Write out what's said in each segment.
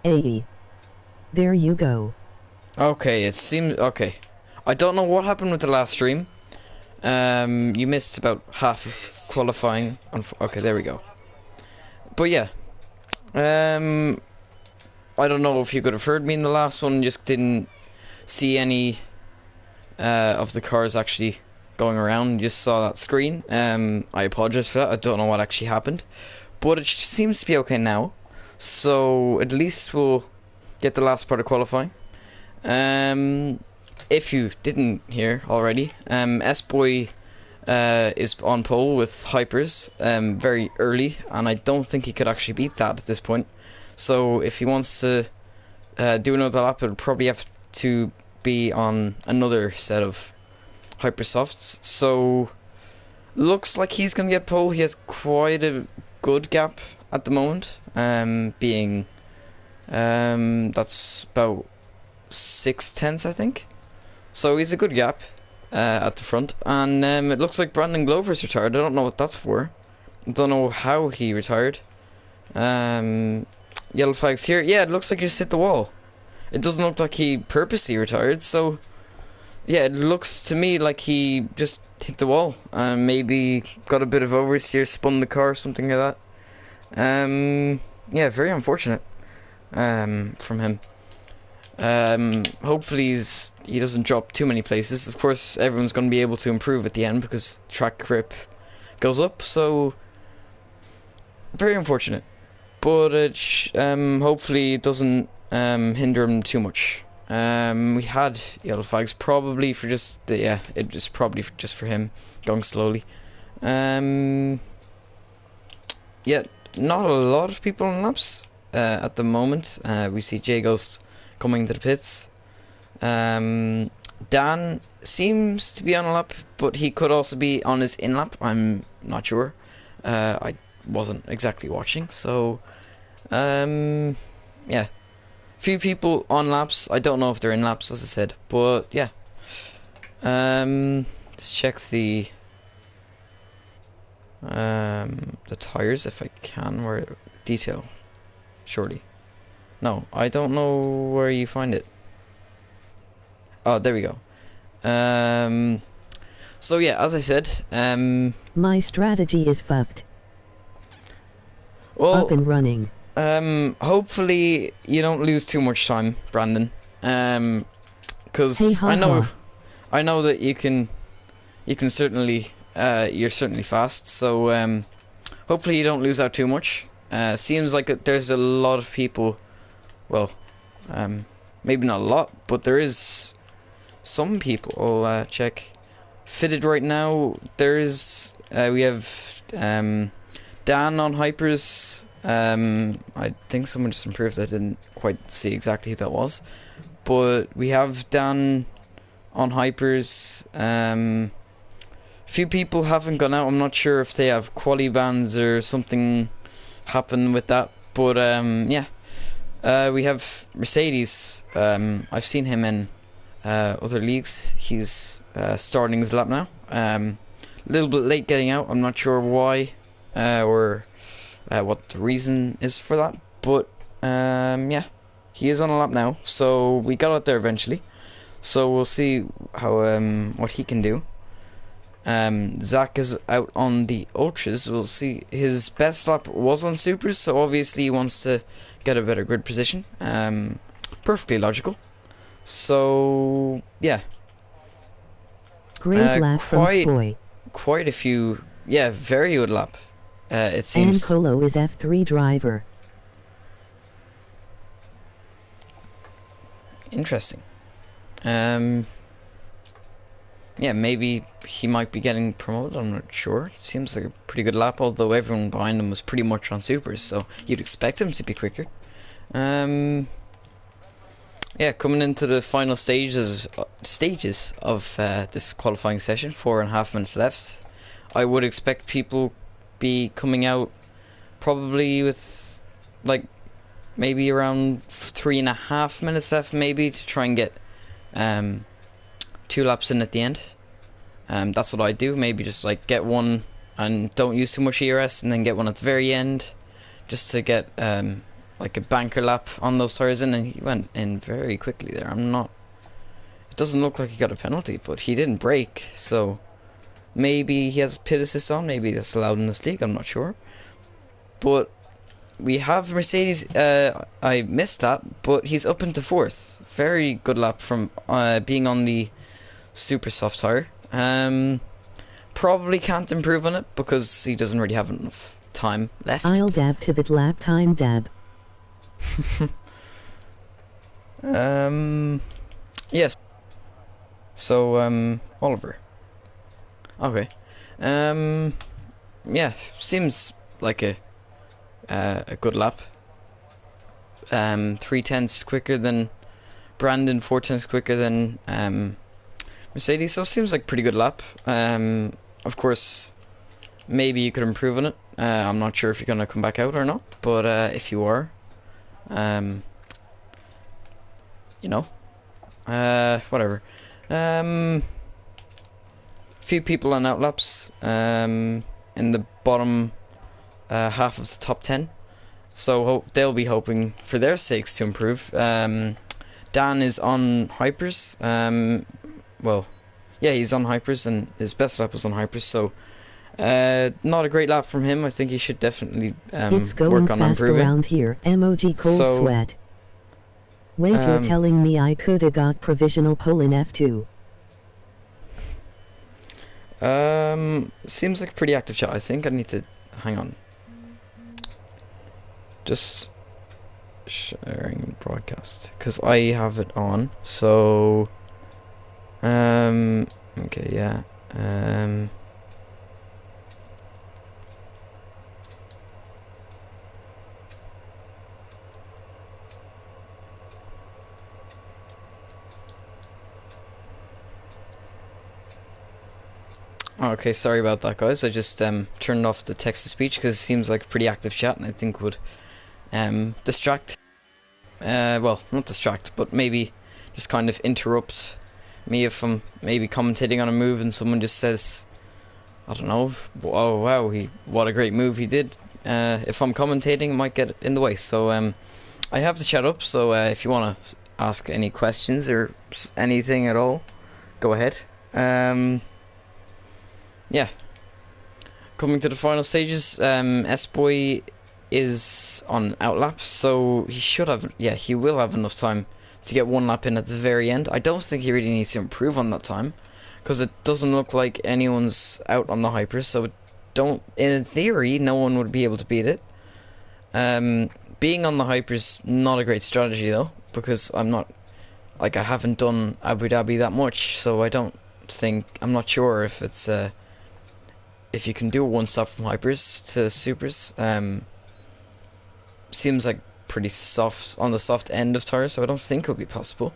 80. There you go. Okay, it seems okay. I don't know what happened with the last stream. You missed about half of qualifying. Okay, there we go. But yeah, um, I don't know if you could have heard me in the last one. Just didn't see any of the cars actually going around. Just saw that screen. I apologize for that. I don't know what actually happened, but it seems to be okay now. So at least we'll get the last part of qualifying. If you didn't hear already, S-Boy is on pole with Hypers very early, and I don't think he could actually beat that at this point. So if he wants to do another lap, it would probably have to be on another set of Hypersofts. So looks like he's gonna get pole. He has quite a good gap at the moment, being that's about 6/10, I think. So he's a good gap at the front, and it looks like Brandon Glover's retired. I don't know what that's for. I don't know how he retired. Yellow flags here. Yeah, it looks like he just hit the wall. It doesn't look like he purposely retired, so yeah, it looks to me like he just hit the wall and maybe got a bit of oversteer, spun the car, something like that. Yeah, very unfortunate from him. Hopefully he doesn't drop too many places. Of course, everyone's going to be able to improve at the end because track grip goes up, so very unfortunate. But it hopefully it doesn't hinder him too much. We had yellow flags probably for just it was probably just for him going slowly. Yeah, not a lot of people on laps at the moment. We see J Ghost coming to the pits. Dan seems to be on a lap, but he could also be on his in lap. I'm not sure. I wasn't exactly watching, so yeah. Few people on laps. I don't know if they're in laps, as I said, but yeah. Let's check the tires if I can. Where detail? Surely. No, I don't know where you find it. Oh, there we go. So yeah, as I said, My strategy is fucked. well, Up and running. hopefully you don't lose too much time, Brandon. Because Hey, ha, I know that you can certainly, you're certainly fast. So hopefully you don't lose out too much. Seems like there's a lot of people. Well, maybe not a lot, but there is some people. I'll check. Fitted right now. There's we have Dan on Hypers. I think someone just improved. I didn't quite see exactly who that was, but we have Dan on Hypers. Few people haven't gone out. I'm not sure if they have quali bans or something happened with that, but yeah. We have Mercedes. I've seen him in other leagues. He's starting his lap now. A little bit late getting out. I'm not sure why or what the reason is for that. But yeah, he is on a lap now. So we got out there eventually. So we'll see how what he can do. Zach is out on the ultras. We'll see. His best lap was on supers, so obviously he wants to get a better grid position. Perfectly logical. So yeah, Great lap from Spoy. quite a few. Yeah, very good lap. It seems. And Colo is F3 driver. Interesting. Yeah, maybe he might be getting promoted, I'm not sure. It seems like a pretty good lap, although everyone behind him was pretty much on supers, so you'd expect him to be quicker. Yeah, coming into the final stages of this qualifying session, 4.5 minutes left. I would expect people be coming out probably with like maybe around 3.5 minutes left, maybe, to try and get 2 laps in at the end. That's what I do. Maybe just like get one and don't use too much ERS, and then get one at the very end, just to get a like a banker lap on those tires in, and he went in very quickly there. It doesn't look like he got a penalty, but he didn't brake, so maybe he has pit assist on. Maybe that's allowed in this league. I'm not sure. But we have Mercedes. I missed that, but he's up into 4th. Very good lap from being on the super soft tire. Probably can't improve on it because he doesn't really have enough time left. I'll dab to the lap time dab. Yes. So Oliver. Okay. Yeah, seems like a good lap. 3/10 quicker than Brandon, 4/10 quicker than Mercedes, so seems like a pretty good lap. Of course, maybe you could improve on it. I'm not sure if you're gonna come back out or not, but if you are, you know, whatever. Few people on outlaps in the bottom half of the top 10, so they'll be hoping for their sakes to improve. Dan is on hypers. Well, yeah, he's on hypers, and his best lap was on hypers, so not a great lap from him. I think he should definitely it's going work on fast improving. around here. MOG cold sweat. Wait, you're telling me I could have got provisional pole in F2? Seems like a pretty active shot. I think I need to hang on. Just sharing broadcast because I have it on. So, okay, yeah. Okay, sorry about that, guys. I just turned off the text to speech because it seems like a pretty active chat, and I think would distract. Well, not distract, but maybe just kind of interrupt me if I'm maybe commentating on a move and someone just says, I don't know, oh wow, what a great move he did. If I'm commentating, it might get in the way. So I have the chat up. So if you want to ask any questions or anything at all, go ahead. Yeah. Coming to the final stages, S-Boy is on outlap, so he should have, yeah, he will have enough time to get one lap in at the very end. I don't think he really needs to improve on that time, because it doesn't look like anyone's out on the hypers, so in theory, no one would be able to beat it. Being on the hypers, not a great strategy though, because I haven't done Abu Dhabi that much, so I'm not sure if it's, if you can do a one-stop from hypers to supers. Seems like pretty soft, on the soft end of tires, so I don't think it would be possible.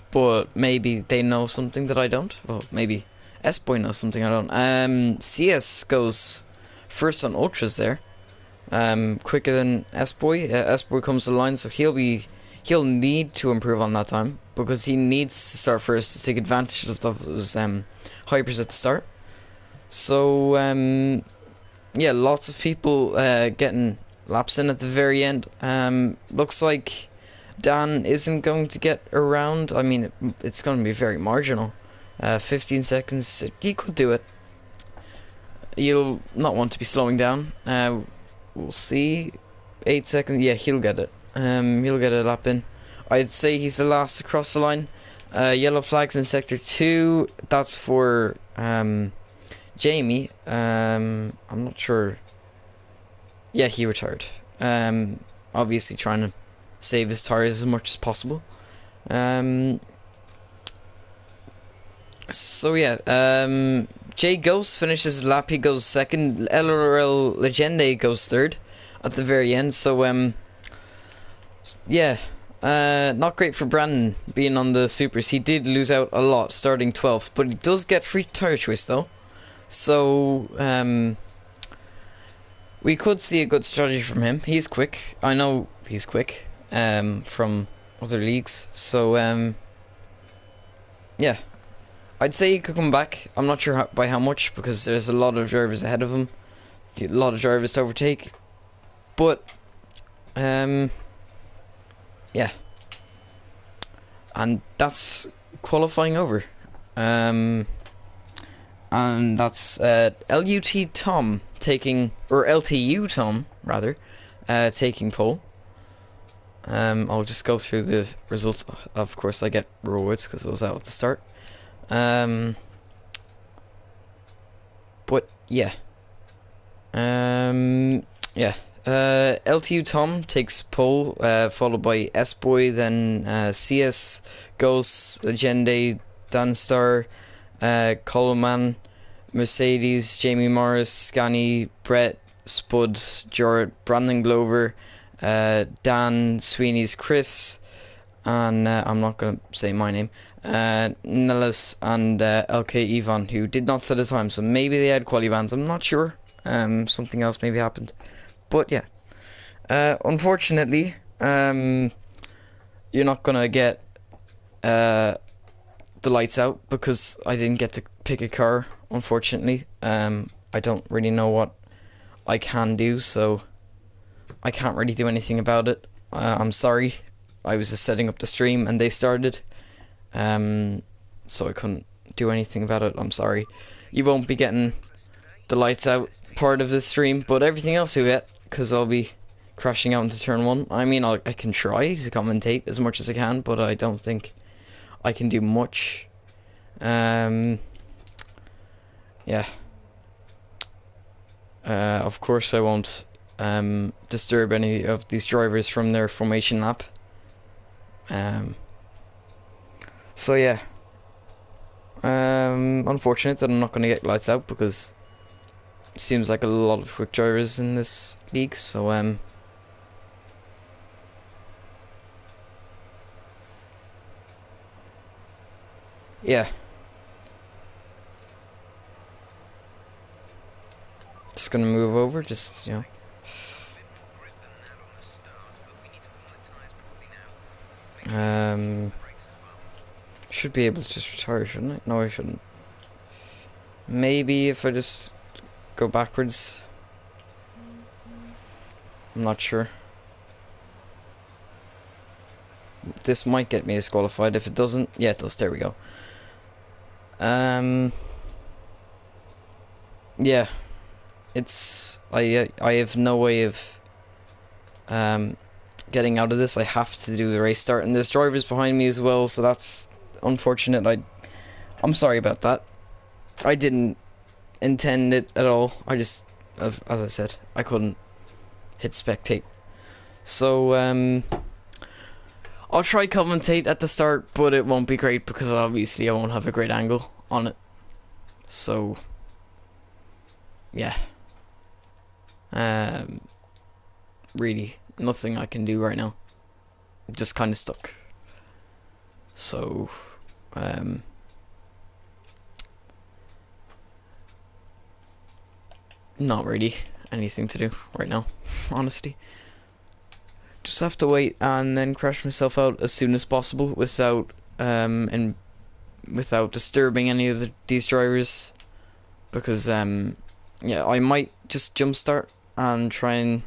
But maybe they know something that I don't. Well, maybe S-Boy knows something I don't. CS goes first on ultras there, quicker than S-Boy. S-Boy comes to the line, so he'll need to improve on that time, because he needs to start first to take advantage of those hypers at the start. So yeah, lots of people getting laps in at the very end. Looks like Dan isn't going to get around. I mean, it's going to be very marginal. 15 seconds, he could do it. You'll not want to be slowing down. We'll see. 8 seconds, yeah, he'll get it. He'll get a lap in. I'd say he's the last to cross the line. Yellow flags in sector 2. That's for Jamie. I'm not sure. Yeah, he retired. Obviously trying to save his tires as much as possible. So yeah, Jay Ghost finishes the lap. He goes second. LRL Legende goes third at the very end. So yeah, not great for Brandon being on the supers. He did lose out a lot, starting 12th, but he does get free tire choice though. So we could see a good strategy from him. He's quick. I know he's quick from other leagues. So yeah, I'd say he could come back. I'm not sure by how much, because there's a lot of drivers ahead of him, a lot of drivers to overtake. But yeah, and that's qualifying over. And that's LUT Tom taking, or LTU Tom rather, taking pole. I'll just go through the results. Of course, I get rewards because I was out at the start. But yeah, yeah. LTU Tom takes pole, followed by S Boy, then CS Ghost, Legende, Danstar, Coleman, Mercedes, Jamie Morris, Scanny, Brett, Spud, Jorrit, Brandon Glover, Dan, Sweeney's Chris, and I'm not going to say my name, Nellis, and LK Ivan, who did not set a time, so maybe they had quali bans, I'm not sure. Something else maybe happened. But yeah, unfortunately, you're not going to get the lights out because I didn't get to pick a car, unfortunately. I don't really know what I can do, so I can't really do anything about it. I'm sorry. I was just setting up the stream and they started, so I couldn't do anything about it. I'm sorry. You won't be getting the lights out part of this stream, but everything else you get, because I'll be crashing out into turn 1. I mean, I can try to commentate as much as I can, but I don't think I can do much. Yeah. Of course I won't disturb any of these drivers from their formation lap. So yeah. Unfortunate that I'm not going to get lights out because it seems like a lot of quick drivers in this league, so yeah. Just gonna move over, just, you know. Should be able to just retire, shouldn't I? No, I shouldn't. Maybe if I just go backwards. I'm not sure. This might get me disqualified. If it doesn't, yeah, it does. There we go. Yeah. It's I have no way of getting out of this. I have to do the race start, and there's drivers behind me as well, so that's unfortunate. I'm sorry about that. I didn't intend it at all. I just, as I said, I couldn't hit spectate. So I'll try commentate at the start, but it won't be great because obviously I won't have a great angle on it. So yeah. Really nothing I can do right now. Just kind of stuck. So not really anything to do right now, honestly. Just have to wait and then crash myself out as soon as possible without without disturbing any of these drivers, because yeah, I might just jumpstart and try and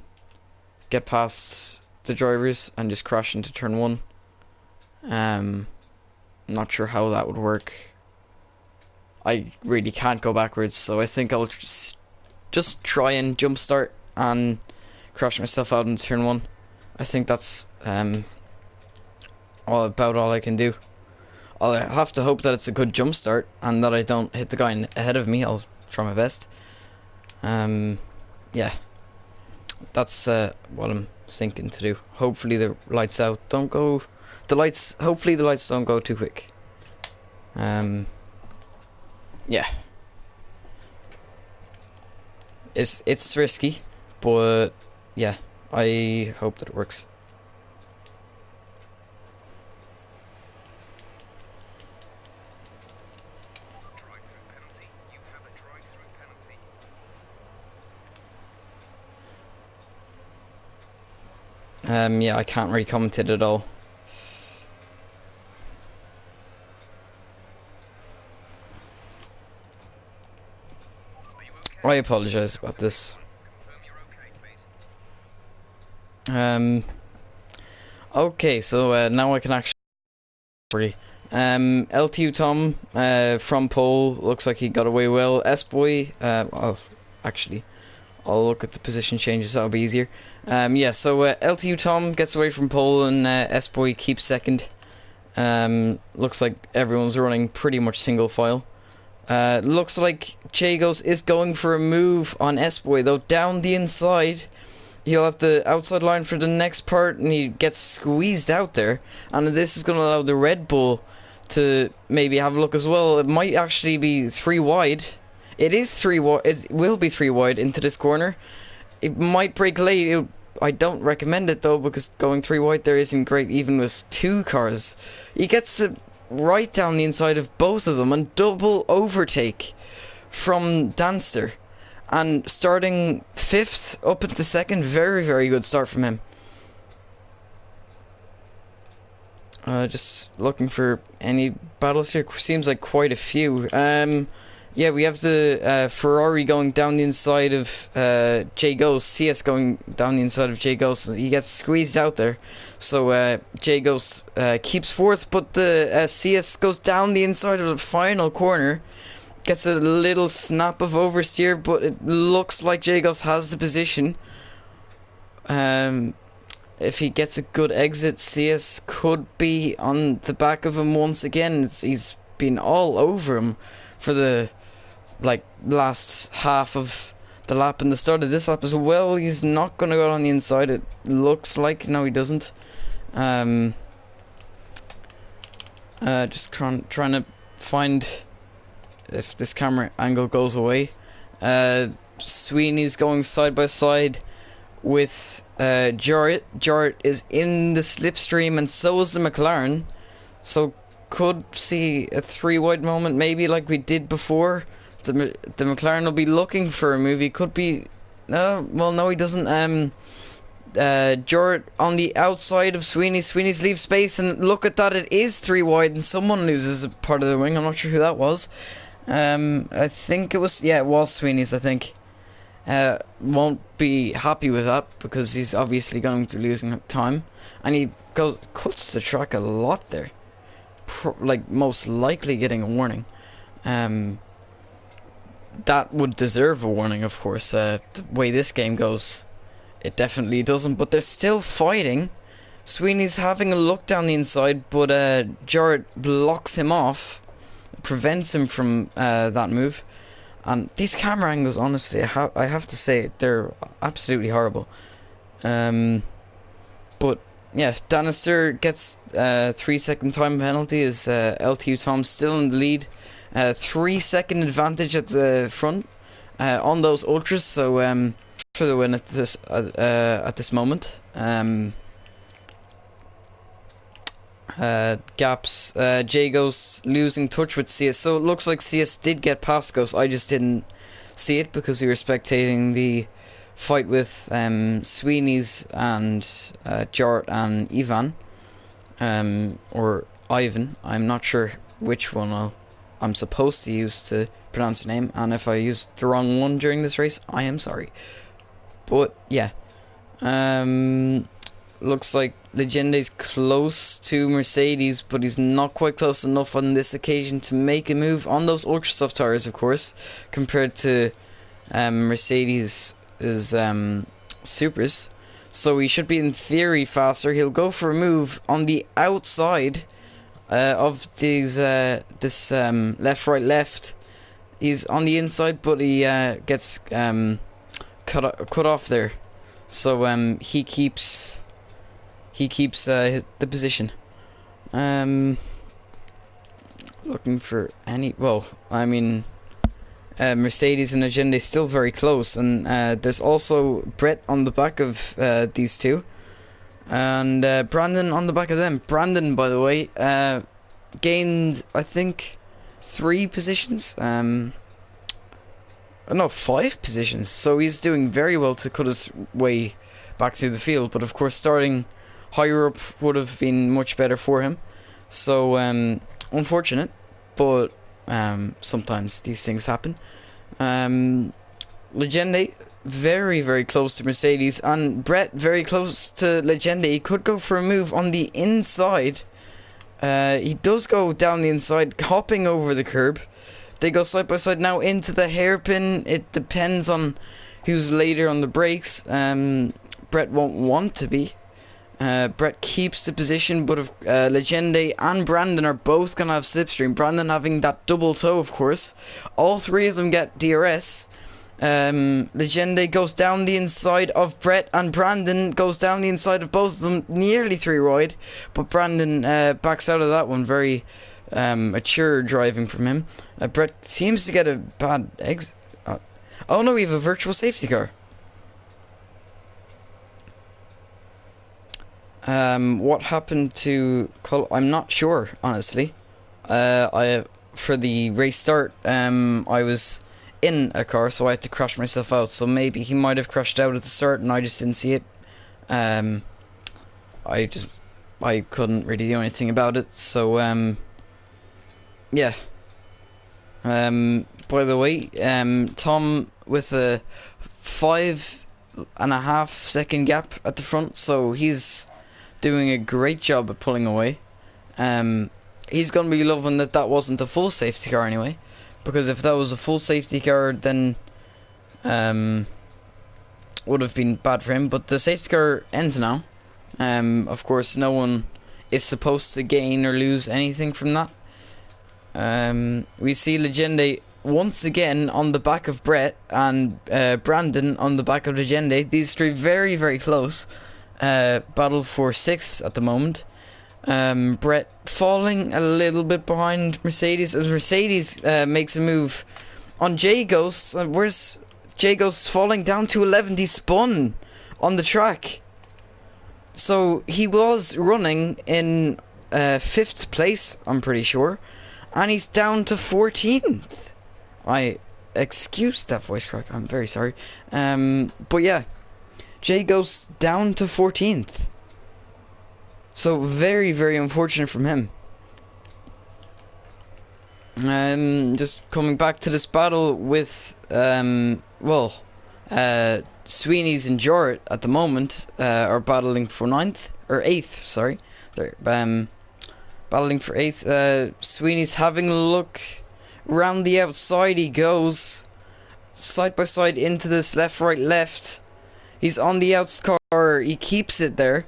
get past the drivers and just crash into turn 1. Not sure how that would work. I really can't go backwards, so I think I'll just try and jumpstart and crash myself out into turn 1. I think that's about all I can do. I'll have to hope that it's a good jumpstart and that I don't hit the guy ahead of me. I'll try my best. Yeah, that's what I'm thinking to do. Hopefully the lights out don't go. Hopefully the lights don't go too quick. Yeah. It's risky, but yeah, I hope that it works. Yeah, I can't really commentate at all. I apologize about this. Okay, so now I can actually. LTU Tom from pole looks like he got away well. S-Boy, actually, I'll look at the position changes, that'll be easier. Yeah, so LTU Tom gets away from pole and S-Boy keeps second. Looks like everyone's running pretty much single file. Looks like Jagos is going for a move on S-Boy, though down the inside. He'll have the outside line for the next part, and he gets squeezed out there. And this is going to allow the Red Bull to maybe have a look as well. It might actually be 3 wide. It is 3 wide. It will be 3 wide into this corner. It might break late. I don't recommend it though, because going 3 wide there isn't great even with 2 cars. He gets it right down the inside of both of them and double overtake from Danster. And starting 5th up into 2nd, very, very good start from him. Just looking for any battles here. Seems like quite a few. Yeah, we have the Ferrari going down the inside of J Ghost. CS going down the inside of J Ghost. He gets squeezed out there. So J Ghost keeps 4th, but the CS goes down the inside of the final corner. Gets a little snap of oversteer, but it looks like J Ghost has the position. If he gets a good exit, CS could be on the back of him once again. He's been all over him for the last half of the lap and the start of this lap as well. He's not going to go on the inside, it looks like. No, he doesn't. Just trying to find if this camera angle goes away. Sweeney's going side by side with Jarrett. Jarrett is in the slipstream, and so is the McLaren. So could see a 3 wide moment, maybe like we did before. The McLaren will be looking for a move. He could be. Well, no, he doesn't. Jarrett on the outside of Sweeney. Sweeney's leave space, and look at that. It is 3 wide, and someone loses a part of the wing. I'm not sure who that was. I think it was. Yeah, it was Sweeney's. I think. Won't be happy with that because he's obviously going to losing time, and he cuts the track a lot there. Most likely getting a warning. That would deserve a warning, of course. The way this game goes, it definitely doesn't. But they're still fighting. Sweeney's having a look down the inside, but Jarrett blocks him off, prevents him from that move. And these camera angles, honestly, I have to say, they're absolutely horrible. But yeah, Danister gets 3-second time penalty as LTU Tom still in the lead. 3-second advantage at the front on those ultras. So for the win at this moment. Gaps. Jagos losing touch with CS. So it looks like CS did get past Ghost. I just didn't see it because we were spectating the fight with Sweeney's and Jarrett and Ivan. Or Ivan. I'm not sure which one I'm supposed to use to pronounce the name. And if I used the wrong one during this race, I am sorry. But yeah. Looks like Legende's close to Mercedes, but he's not quite close enough on this occasion to make a move on those ultra soft tires, of course, compared to Mercedes' Supras. So he should be in theory faster. He'll go for a move on the outside of these this left right left. He's on the inside, but he gets cut off there. So he keeps the position. Looking for any. Well, I mean, Mercedes and Agenda still very close, and there's also Brett on the back of these two, and Brandon on the back of them. Brandon, by the way, gained I think 3 positions. No, 5 positions. So he's doing very well to cut his way back through the field. But of course, starting higher up would have been much better for him. So unfortunate, but sometimes these things happen. Legende very, very close to Mercedes, and Brett very close to Legende. He could go for a move on the inside. He does go down the inside, hopping over the curb. They go side by side now into the hairpin. It depends on who's later on the brakes. Brett won't want to be. Brett keeps the position, but if Legende and Brandon are both going to have slipstream, Brandon having that double toe, of course. All three of them get DRS. Legende goes down the inside of Brett, and Brandon goes down the inside of both of them, nearly 3 wide, but Brandon backs out of that one. Very mature driving from him. Brett seems to get a bad exit. Oh no, we have a virtual safety car. What happened to I'm not sure, honestly. For the race start, I was in a car, so I had to crash myself out. So maybe he might have crashed out at the start, and I just didn't see it. I couldn't really do anything about it. So yeah. By the way, Tom with a 5.5 second gap at the front, so he's doing a great job at pulling away. He's gonna be loving that wasn't a full safety car anyway, because if that was a full safety car, then would have been bad for him. But the safety car ends now. Of course, no one is supposed to gain or lose anything from that. We see Legende once again on the back of Brett, and Brandon on the back of Legende. These three very, very close. Battle for 6th at the moment. Brett falling a little bit behind Mercedes as Mercedes makes a move on J Ghost. Where's J Ghost falling down to 11th? He spun on the track. So he was running in 5th place, I'm pretty sure, and he's down to 14th. I excuse that voice crack, I'm very sorry. But yeah, J goes down to 14th. So very, very unfortunate from him. Just coming back to this battle with Sweeney's and Jarrett at the moment are battling for 9th or 8th. Sorry, they're battling for 8th. Sweeney's having a look round the outside. He goes side by side into this left, right, left. He's on the outside car. He keeps it there.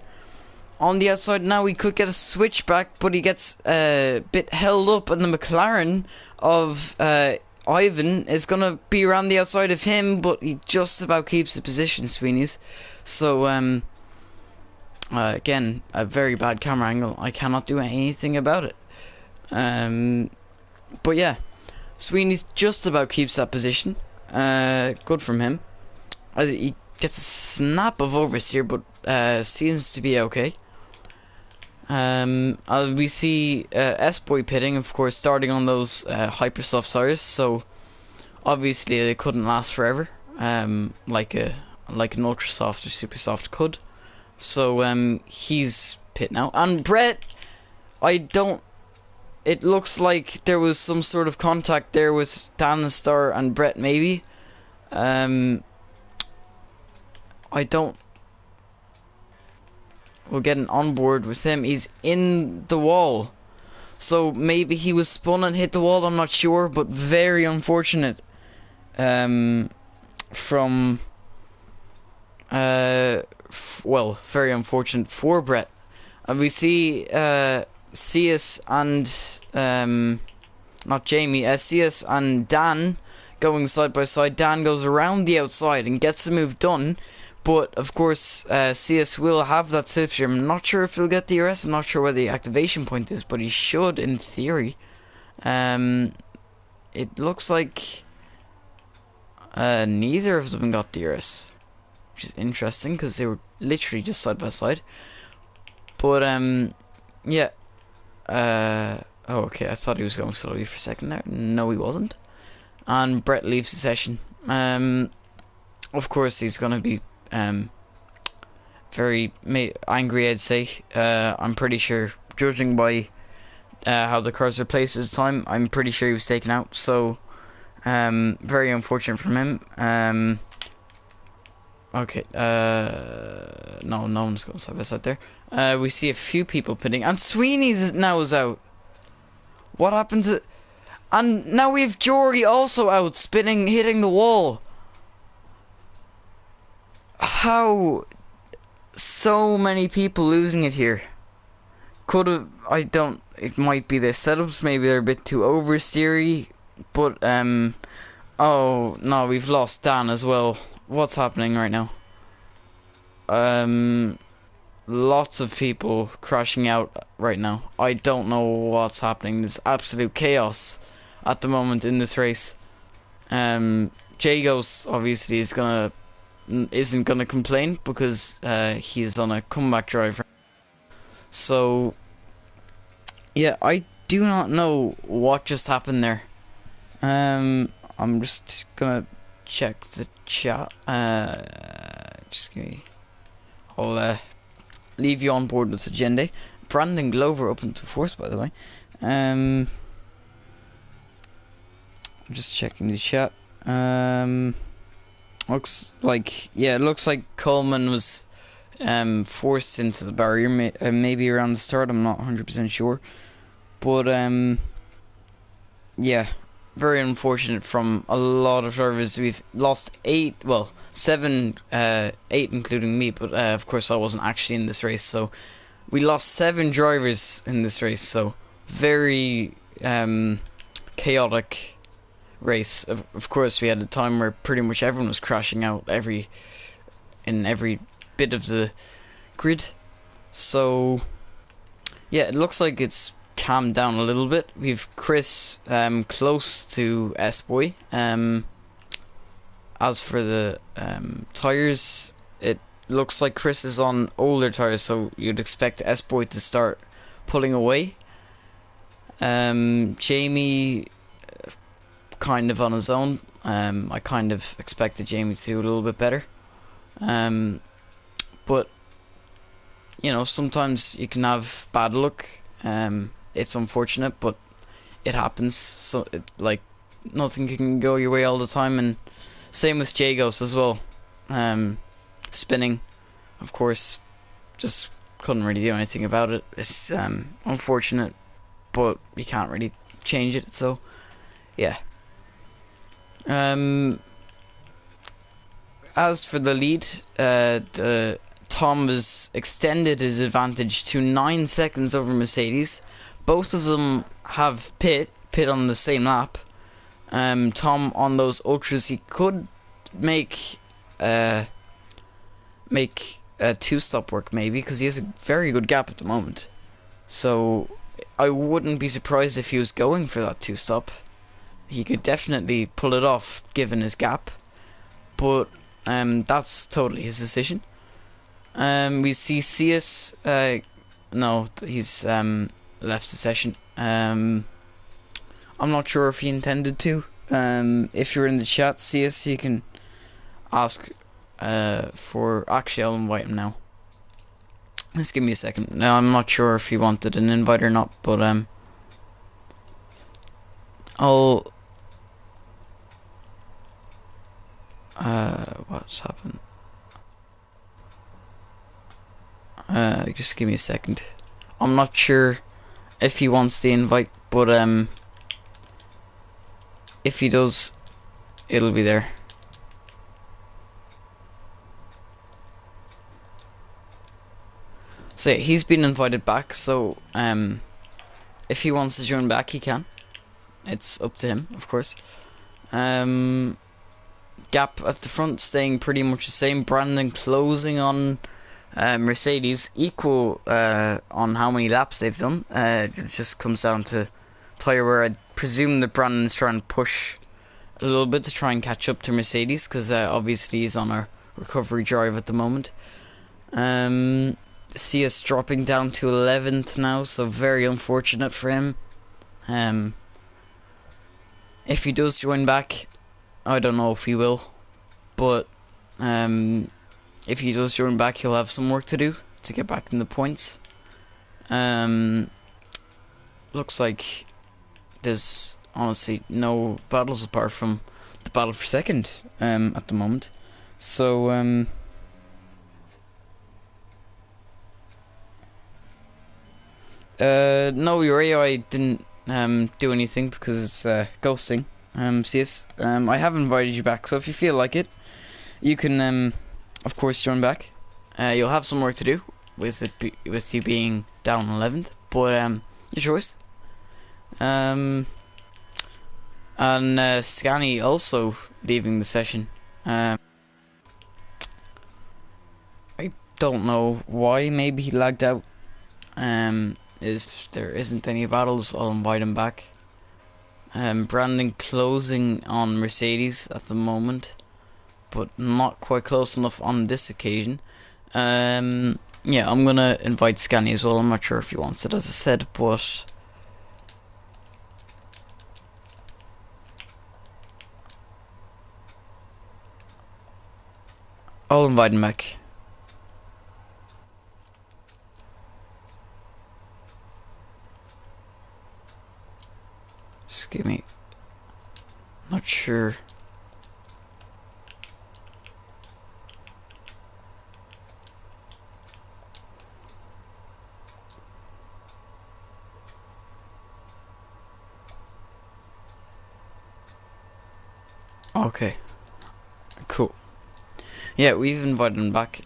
On the outside now, he could get a switchback, but he gets a bit held up, and the McLaren of Ivan is going to be around the outside of him, but he just about keeps the position, Sweeney's. So, again, a very bad camera angle. I cannot do anything about it. But yeah, Sweeney's just about keeps that position. Good from him. He gets a snap of oversteer, but seems to be okay. We see S-Boy pitting, of course, starting on those hyper soft tires, so obviously they couldn't last forever, like an ultra soft or super soft could. So he's pit now, and Brett, it looks like there was some sort of contact there with Dan Star and Brett, maybe. We'll get an onboard with him. He's in the wall, so maybe he was spun and hit the wall. I'm not sure, but very unfortunate. Very unfortunate for Brett. And we see CS and not Jamie, CS and Dan going side by side. Dan goes around the outside and gets the move done. But, of course, CS will have that slipstream. I'm not sure if he'll get DRS. I'm not sure where the activation point is, but he should, in theory. It looks like neither of them got DRS, which is interesting, because they were literally just side by side. But, yeah. Oh, okay, I thought he was going slowly for a second there. No, he wasn't. And Brett leaves the session. Of course, he's going to be very angry, I'd say. I'm pretty sure, judging by how the cars are placed this time, I'm pretty sure he was taken out. So Very unfortunate from him. Okay, no one's going side by side there. We see a few people pitting, and Sweeney's now is out. What happened to... And now we have Jory also out, spinning, hitting the wall. How? So many people losing it here. Could've... It might be their setups, maybe they're a bit too oversteery. But, oh, no, we've lost Dan as well. What's happening right now? Lots of people crashing out right now. I don't know what's happening. There's absolute chaos at the moment in this race. Jagos obviously isn't gonna complain because he's on a comeback drive. So yeah, I do not know what just happened there. I'm just gonna check the chat. Just give me. I'll leave you on board with Agenda. Brandon Glover open to force, by the way. I'm just checking the chat. Looks like Coleman was forced into the barrier, maybe around the start. I'm not 100% sure, but yeah, very unfortunate from a lot of drivers. We've lost 7, 8 including me, but of course I wasn't actually in this race, so we lost 7 drivers in this race, so very chaotic race. Of course we had a time where pretty much everyone was crashing out in every bit of the grid, so yeah, it looks like it's calmed down a little bit. We've Chris close to S-Boy. As for the tires, it looks like Chris is on older tires, so you'd expect S-Boy to start pulling away. Jamie kind of on his own. I kind of expected Jamie to do a little bit better. But you know, sometimes you can have bad luck. It's unfortunate, but it happens. So, nothing can go your way all the time, and same with Jagos as well. Spinning, of course, just couldn't really do anything about it. It's unfortunate, but you can't really change it. So, yeah. As for the lead, Tom has extended his advantage to 9 seconds over Mercedes. Both of them have pit on the same lap. Tom on those ultras, he could make a 2-stop work maybe, because he has a very good gap at the moment. So I wouldn't be surprised if he was going for that 2-stop. He could definitely pull it off given his gap, but that's totally his decision. We see CS. No, he's left the session. I'm not sure if he intended to. If you're in the chat, CS, you can ask for. Actually, I'll invite him now. Just give me a second. No, I'm not sure if he wanted an invite or not, but I'll. What's happened? Just give me a second. I'm not sure if he wants the invite, but if he does, it'll be there. So he's been invited back, so if he wants to join back, he can. It's up to him, of course. Gap at the front staying pretty much the same. Brandon closing on Mercedes, equal on how many laps they've done. It just comes down to tyre wear. I presume that Brandon's trying to push a little bit to try and catch up to Mercedes, because obviously he's on a recovery drive at the moment. See us dropping down to 11th now, so very unfortunate for him. If he does join back, I don't know if he will, but if he does join back, he'll have some work to do to get back in the points. Looks like there's honestly no battles apart from the battle for second at the moment. So no, your AI didn't do anything because it's ghosting. CS, I have invited you back, so if you feel like it, you can of course join back. You'll have some work to do with with you being down 11th, but your choice. And Scanny also leaving the session. I don't know why. Maybe he lagged out. If there isn't any battles, I'll invite him back. Brandon closing on Mercedes at the moment, but not quite close enough on this occasion. Yeah, I'm gonna invite Scanny as well. I'm not sure if he wants it, as I said, but I'll invite him back. Just give me... Not sure. Okay. Cool. Yeah, we've invited him back.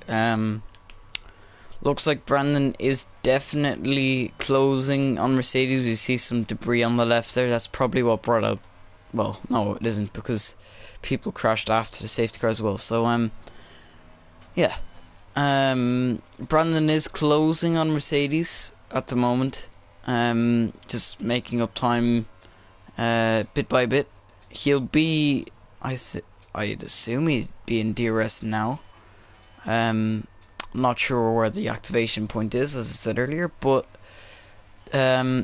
Looks like Brandon is definitely closing on Mercedes. We see some debris on the left there. That's probably what brought out... Well, no, it isn't, because people crashed after the safety car as well. So, yeah. Brandon is closing on Mercedes at the moment. Just making up time bit by bit. He'll be... I'd assume he'd be in DRS now. Not sure where the activation point is, as I said earlier, but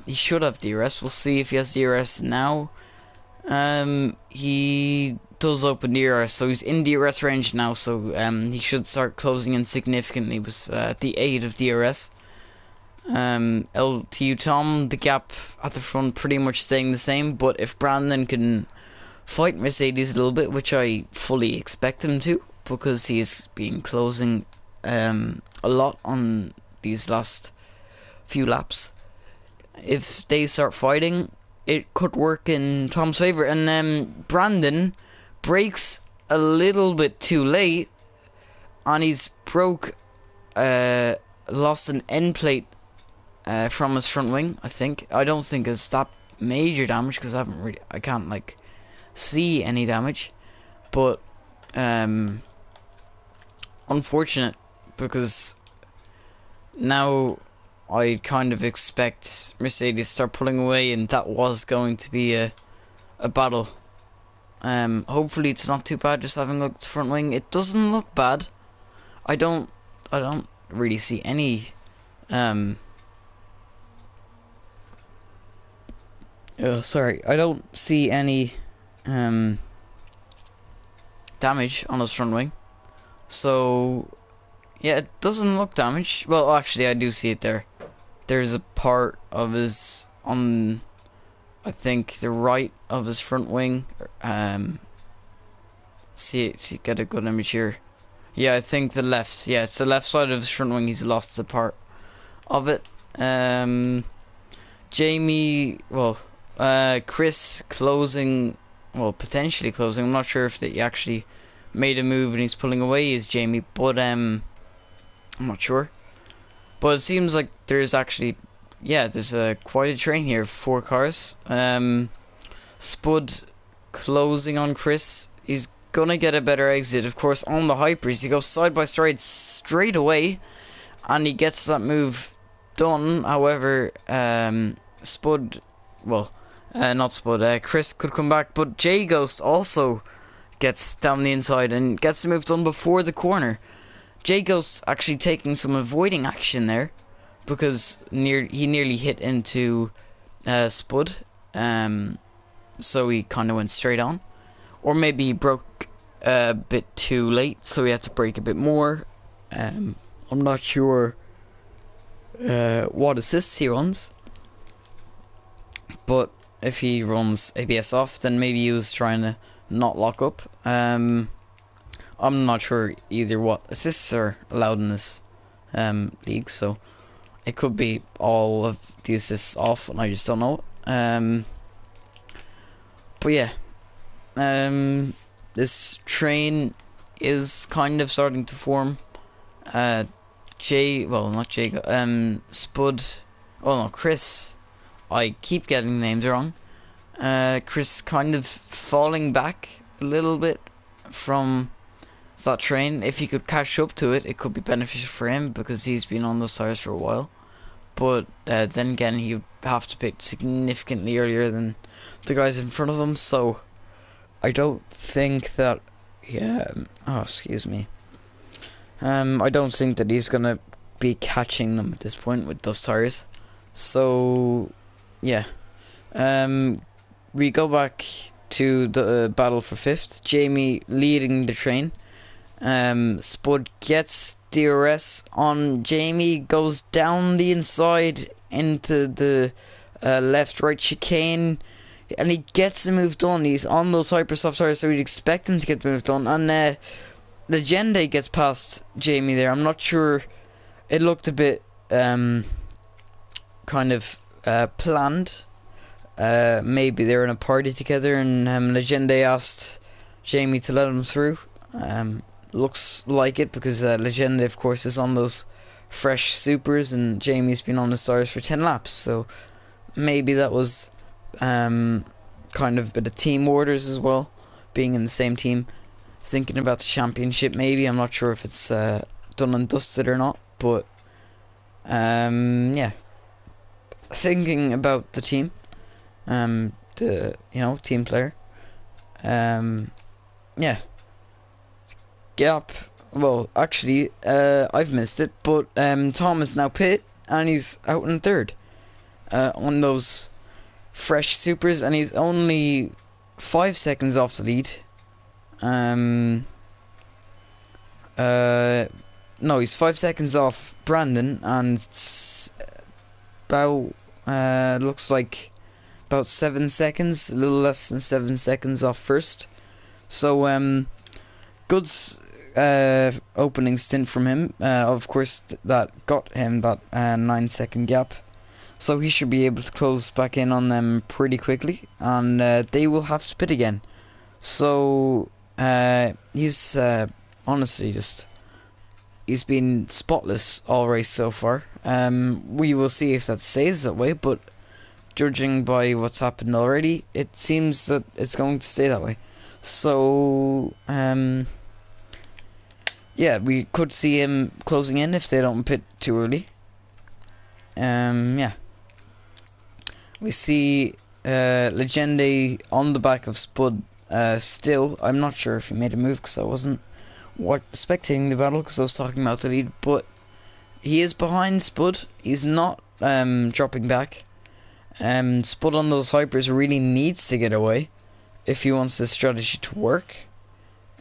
he should have DRS. We'll see if he has DRS now. He does open DRS, so he's in DRS range now, so he should start closing in significantly with the aid of DRS. LTU Tom, the gap at the front pretty much staying the same, but if Brandon can fight Mercedes a little bit, which I fully expect him to, because he's been closing a lot on these last few laps. If they start fighting, it could work in Tom's favour. And Brandon brakes a little bit too late, and he's lost an end plate from his front wing, I think. I don't think it's that major damage, because I can't like see any damage, but unfortunate, because now I kind of expect Mercedes to start pulling away, and that was going to be a battle. Hopefully it's not too bad. Just having a look at the front wing, it doesn't look bad. I don't really see any sorry, I don't see any damage on his front wing. So yeah, it doesn't look damaged. Well, actually I do see it there. There's a part of his, on I think the right of his front wing. See, get a good image here. Yeah, I think the left. Yeah, it's the left side of his front wing. He's lost a part of it. Jamie, well, Chris closing, well, potentially closing. I'm not sure if he actually made a move and he's pulling away is Jamie, but I'm not sure. But it seems like there's actually, yeah, there's quite a train here, 4 cars. Spud closing on Chris. He's gonna get a better exit, of course, on the hypers. He goes side by side straight away, and he gets that move done. However, Spud, well, not Spud, Chris could come back, but J Ghost also gets down the inside and gets the move done before the corner. J Ghost actually taking some avoiding action there, because he nearly hit into Spud, so he kind of went straight on. Or maybe he broke a bit too late, so he had to brake a bit more. I'm not sure what assists he runs, but if he runs ABS off, then maybe he was trying to not lock up. I'm not sure either what assists are allowed in this league, so it could be all of the assists off, and I just don't know. But yeah, this train is kind of starting to form. Spud. Oh no, Chris. I keep getting names wrong. Chris kind of falling back a little bit from that train. If he could catch up to it, it could be beneficial for him because he's been on those tires for a while. But then again, he'd have to pit significantly earlier than the guys in front of him. So I don't think that. Yeah. Oh, excuse me. I don't think that he's gonna be catching them at this point with those tires. So yeah. We go back to the battle for 5th. Jamie leading the train. Spud gets DRS on Jamie, goes down the inside into the left-right chicane, and he gets the move done. He's on those hypersoft tires, so we'd expect him to get the move done. And Legende gets past Jamie there. I'm not sure. It looked a bit kind of planned. Maybe they're in a party together, and Legende asked Jamie to let him through. Looks like it, because Legende, of course, is on those fresh supers, and Jamie's been on the stars for 10 laps. So maybe that was kind of a bit of team orders as well, being in the same team, thinking about the championship. Maybe, I'm not sure if it's done and dusted or not, but yeah, thinking about the team. The team player. Yeah. Gap. Well, actually, I've missed it, but Tom is now pit, and he's out in 3rd on those fresh supers, and he's only 5 seconds off the lead. No, he's 5 seconds off Brandon, and it's about looks like about 7 seconds, a little less than 7 seconds off first. So good opening stint from him. Of course, that got him that 9-second gap. So he should be able to close back in on them pretty quickly, and they will have to pit again. So he's honestly he's been spotless all race so far. We will see if that stays that way, but judging by what's happened already, it seems that it's going to stay that way. So yeah, we could see him closing in if they don't pit too early. Yeah, we see Legende on the back of Spud still. I'm not sure if he made a move, because I wasn't spectating the battle, because I was talking about the lead, but he is behind Spud. He's not dropping back. Spud on those hypers really needs to get away if he wants this strategy to work.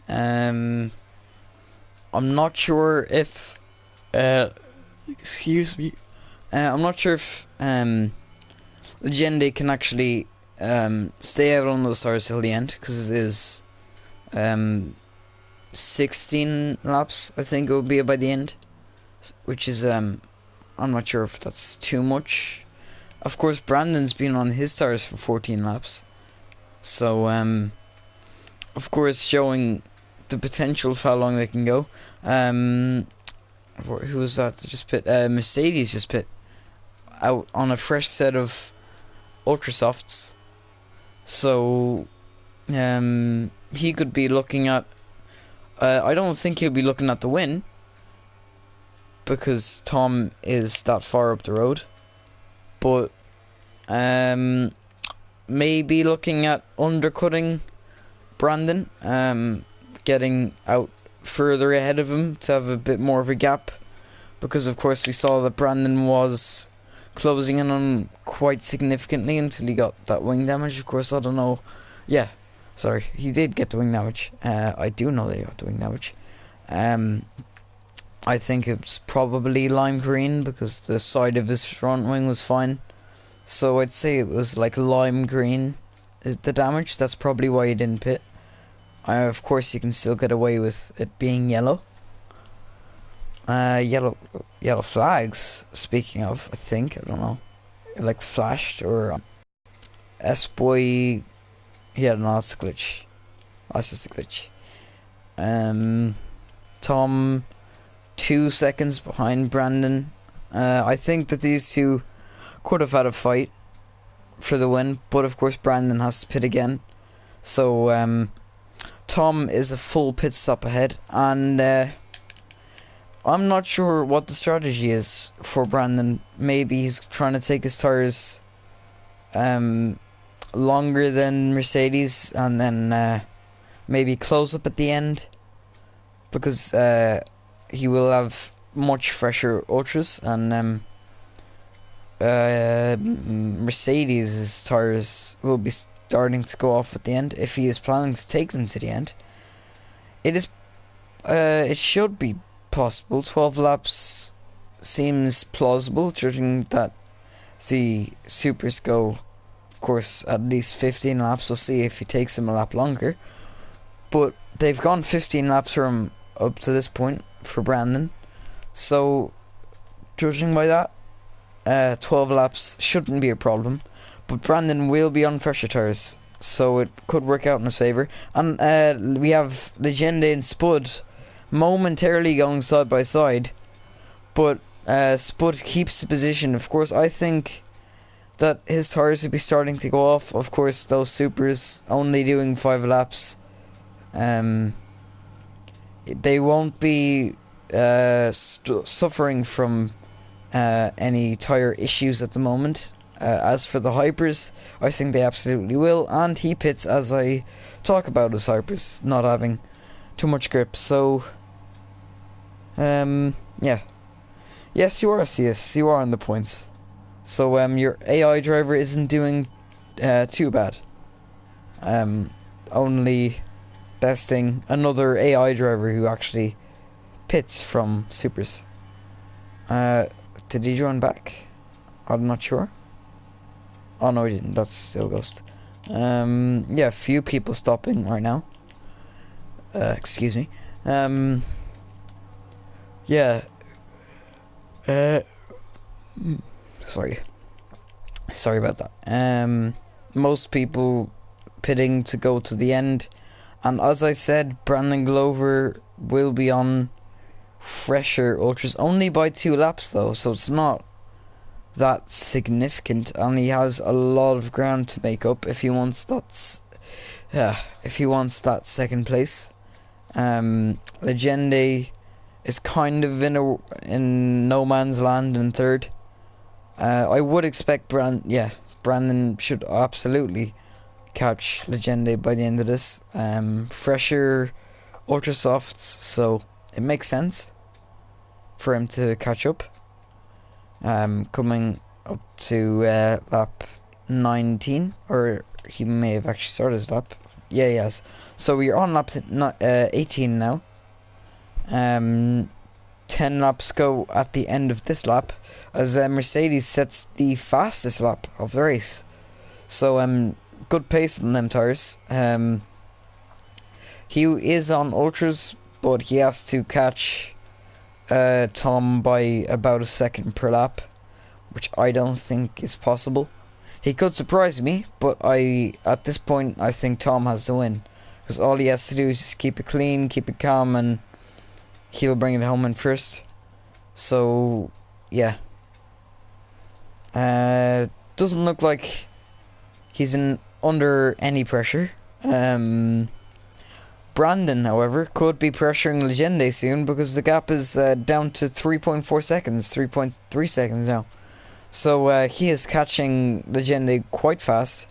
I'm not sure if excuse me. I'm not sure if Legende can actually stay out on those stars till the end, because it is 16 laps, I think it will be by the end, which is I'm not sure if that's too much. Of course, Brandon's been on his tires for 14 laps, so of course showing the potential of how long they can go. Who was that just pit? Mercedes just pit out on a fresh set of Ultra Softs, so he could be looking at I don't think he'll be looking at the win, because Tom is that far up the road, but maybe looking at undercutting Brandon, getting out further ahead of him to have a bit more of a gap, because of course we saw that Brandon was closing in on quite significantly until he got that wing damage. Of course, I don't know. Yeah, sorry, he did get the wing damage. I do know that he got the wing damage. I think it's probably lime green, because the side of his front wing was fine. So I'd say it was like lime green is the damage. That's probably why he didn't pit. Of course, you can still get away with it being yellow. Yellow flags. Speaking of, I think, I don't know, like flashed or S-boy. Yeah, no, that's a glitch. That's just a glitch. Tom, 2 seconds behind Brandon. I think that these two could have had a fight for the win, but of course Brandon has to pit again. So Tom is a full pit stop ahead, and I'm not sure what the strategy is for Brandon. Maybe he's trying to take his tires longer than Mercedes, and then maybe close up at the end, because he will have much fresher ultras, and Mercedes' tires will be starting to go off at the end if he is planning to take them to the end. It should be possible. 12 laps seems plausible, judging that the supers go, of course, at least 15 laps. We'll see if he takes him a lap longer, but they've gone 15 laps for him up to this point for Brandon, so judging by that, 12 laps shouldn't be a problem. But Brandon will be on fresher tires, so it could work out in his favour. And we have Legende and Spud momentarily going side by side, but Spud keeps the position. Of course, I think that his tires will be starting to go off. Of course, those supers only doing 5 laps, they won't be suffering from any tire issues at the moment. As for the hypers, I think they absolutely will, and he pits as I talk about his hypers not having too much grip. So yeah, yes, you are CS, you are on the points. So your AI driver isn't doing too bad. Only besting another AI driver who actually pits from supers. Did he join back? I'm not sure. Oh no, he didn't. That's still Ghost. Yeah, few people stopping right now. Excuse me. Yeah. Sorry about that. Most people pitting to go to the end, and as I said, Brandon Glover will be on fresher ultras only by 2 laps though, so it's not that significant, and he has a lot of ground to make up if he wants that second place. Legende is kind of in no man's land in third. I would expect Brandon should absolutely catch Legende by the end of this. Fresher ultra softs, so it makes sense for him to catch up. Coming up to lap 19, or he may have actually started his lap. Yeah, he has. So we're on lap 18 now. 10 laps go at the end of this lap, as Mercedes sets the fastest lap of the race. So good pace on them tires. He is on ultras, but he has to catch Tom by about a second per lap, which I don't think is possible. He could surprise me, but at this point I think Tom has to win, because all he has to do is just keep it clean, keep it calm, and he'll bring it home in first. So yeah, doesn't look like he's under any pressure. Brandon, however, could be pressuring Legende soon, because the gap is down to 3.4 seconds, 3.3 seconds now. So he is catching Legende quite fast.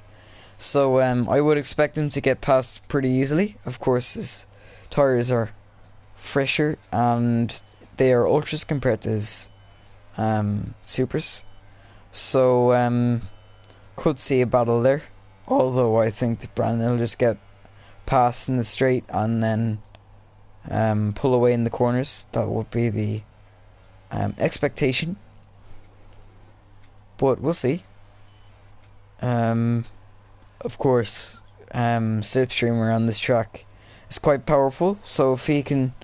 So I would expect him to get past pretty easily. Of course, his tires are fresher and they are ultras compared to his supers. So could see a battle there. Although I think that Brandon will just get past in the straight and then pull away in the corners. That would be the expectation, but we'll see. Of course, slipstream around this track is quite powerful, so if he can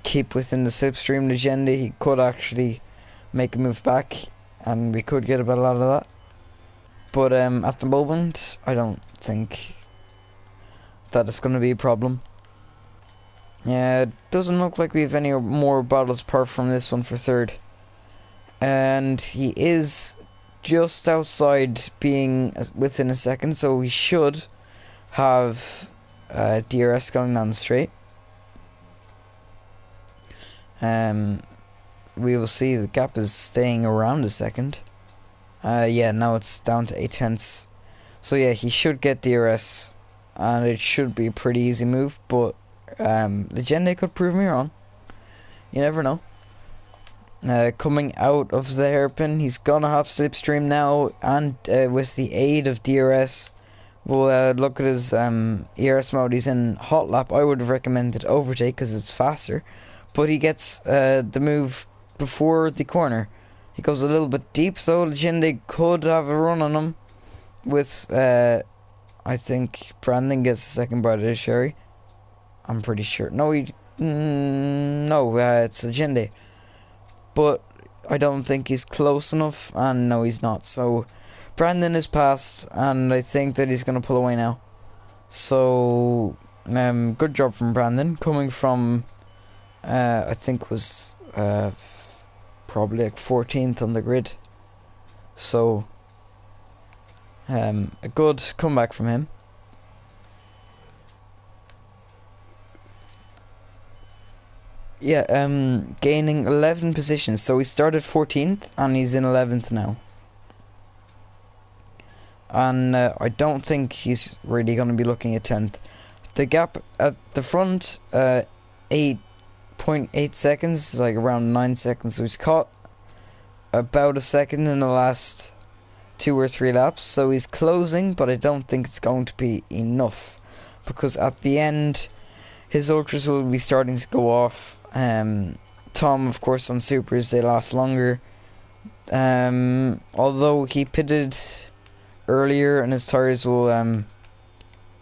keep within the slipstream legenda, he could actually make a move back, and we could get a battle out of that. But at the moment, I don't think that it's going to be a problem. Yeah, it doesn't look like we have any more battles apart from this one for third. And he is just outside being within a second, so we should have DRS going down the straight. We will see the gap is staying around a second. Yeah, now it's down to 8 tenths. So yeah, he should get DRS, and it should be a pretty easy move, but Legende could prove me wrong. You never know. Coming out of the hairpin, he's gonna have slipstream now, and with the aid of DRS, we'll look at his ERS mode. He's in hot lap. I would have recommended overtake because it's faster, but he gets the move before the corner. He goes a little bit deep, so Legende could have a run on him. With I think Brandon gets the second bite of the sherry. I'm pretty sure. No, it's Legende. But I don't think he's close enough, and no, he's not. So Brandon is passed, and I think that he's going to pull away now. So good job from Brandon, coming from I think was probably like 14th on the grid. So a good comeback from him. Yeah, gaining 11 positions. So he started 14th and he's in 11th now. And I don't think he's really going to be looking at 10th. The gap at the front, 8.8 seconds, like around 9 seconds. So he's caught about a second in the last 2 or 3 laps. So he's closing, but I don't think it's going to be enough. Because at the end, his ultras will be starting to go off. Tom, of course, on supers, they last longer. Although he pitted earlier and his tires will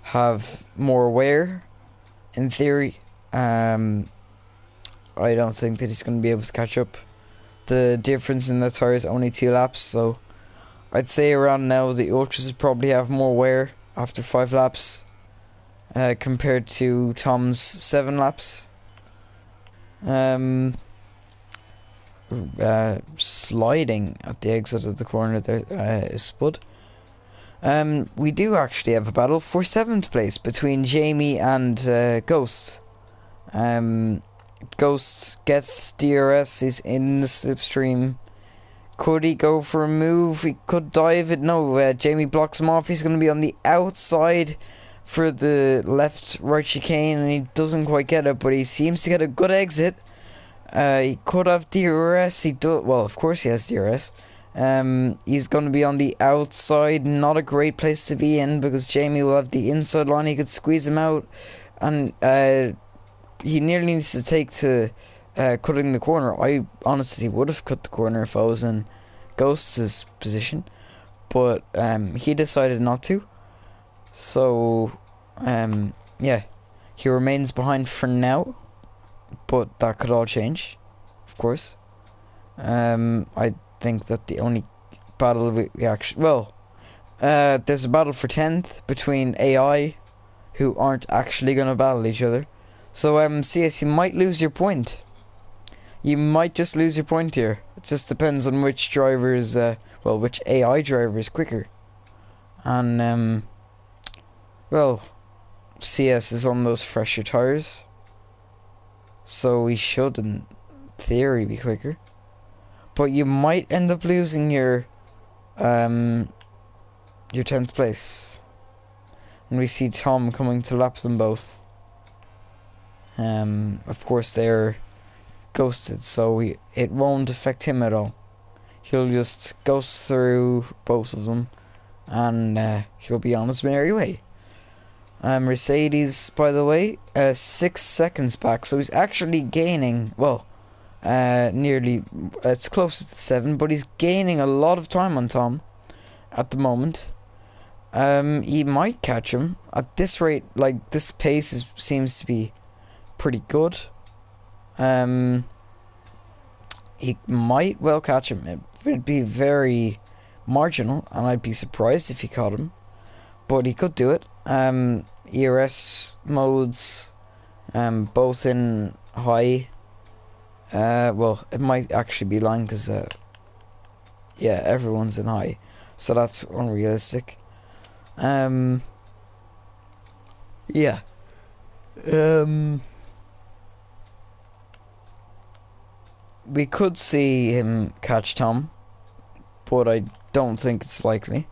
have more wear, in theory, I don't think that he's going to be able to catch up. The difference in the tires only 2 laps, so I'd say around now the ultras would probably have more wear after 5 laps compared to Tom's 7 laps. Sliding at the exit of the corner there is Spud. We do actually have a battle for 7th place between Jamie and Ghost. Ghost gets DRS, he's in the slipstream. Could he go for a move? He could dive it. No, Jamie blocks him off. He's going to be on the outside for the left-right chicane, and he doesn't quite get it, but he seems to get a good exit. He could have DRS. Well, of course he has DRS. He's going to be on the outside. Not a great place to be in, because Jamie will have the inside line. He could squeeze him out, and he nearly needs to take to cutting the corner. I honestly would have cut the corner if I was in Ghost's position, but he decided not to. So, yeah, he remains behind for now, but that could all change, of course. I think that the only battle we actually... Well, there's a battle for 10th between AI, who aren't actually going to battle each other. So, CS, you might lose your point. You might just lose your point here. It just depends on which driver is... well, which AI driver is quicker. And, well, CS is on those fresher tires, so he should, in theory, be quicker. But you might end up losing your 10th place. And we see Tom coming to lap them both. Of course, they're ghosted, so it won't affect him at all. He'll just ghost through both of them, and he'll be on his merry way. Mercedes, by the way, 6 seconds back, so he's actually gaining, well, nearly, it's closer to 7, but he's gaining a lot of time on Tom. at the moment. He might catch him at this rate. Like, this pace seems to be pretty good. He might well catch him. It would be very marginal, and I'd be surprised if he caught him, but he could do it. ERS modes, both in high. Well, it might actually be line because yeah, everyone's in high, so that's unrealistic. Yeah. We could see him catch Tom, but I don't think it's likely.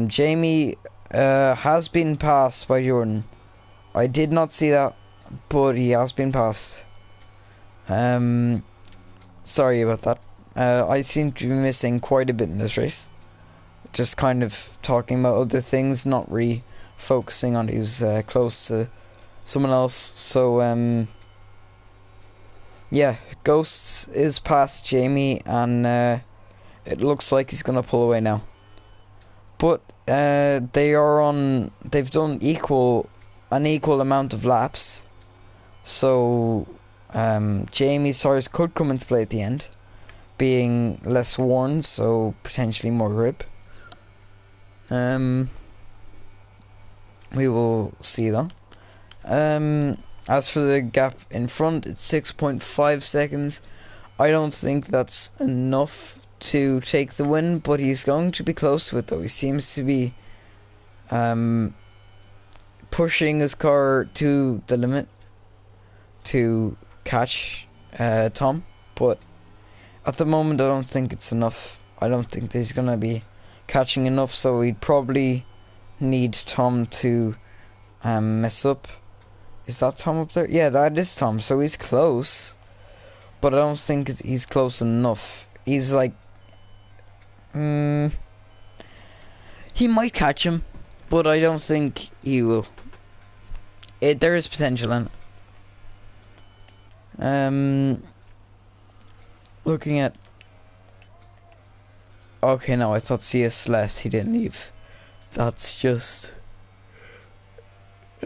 Jamie has been passed by Jordan. I did not see that, but he has been passed. Sorry about that. I seem to be missing quite a bit in this race. Just kind of talking about other things, not really focusing on who's close to someone else. So, yeah, Ghosts is past Jamie, and it looks like he's gonna pull away now. But they've done an equal amount of laps, so Jamie's tires could come into play at the end, being less worn, so potentially more grip. We will see though. As for the gap in front, it's 6.5 seconds. I don't think that's enough to take the win, but he's going to be close to it though. He seems to be pushing his car to the limit to catch Tom, but at the moment I don't think it's enough. I don't think he's gonna be catching enough, so he'd probably need Tom to mess up. Is that Tom up there? Yeah, that is Tom, so he's close, but I don't think he's close enough. He's like he might catch him, but I don't think he will. There is potential in it. Looking at... Okay, no, I thought CS left. He didn't leave. That's just...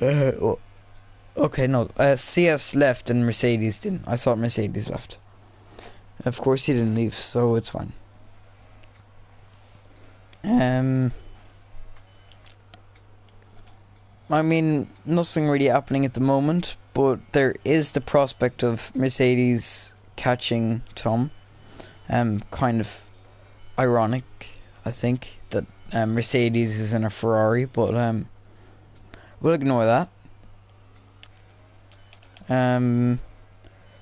okay, no. CS left and Mercedes didn't. I thought Mercedes left. Of course he didn't leave, so it's fine. I mean, nothing really happening at the moment, but there is the prospect of Mercedes catching Tom. Kind of ironic, I think, that Mercedes is in a Ferrari, but we'll ignore that.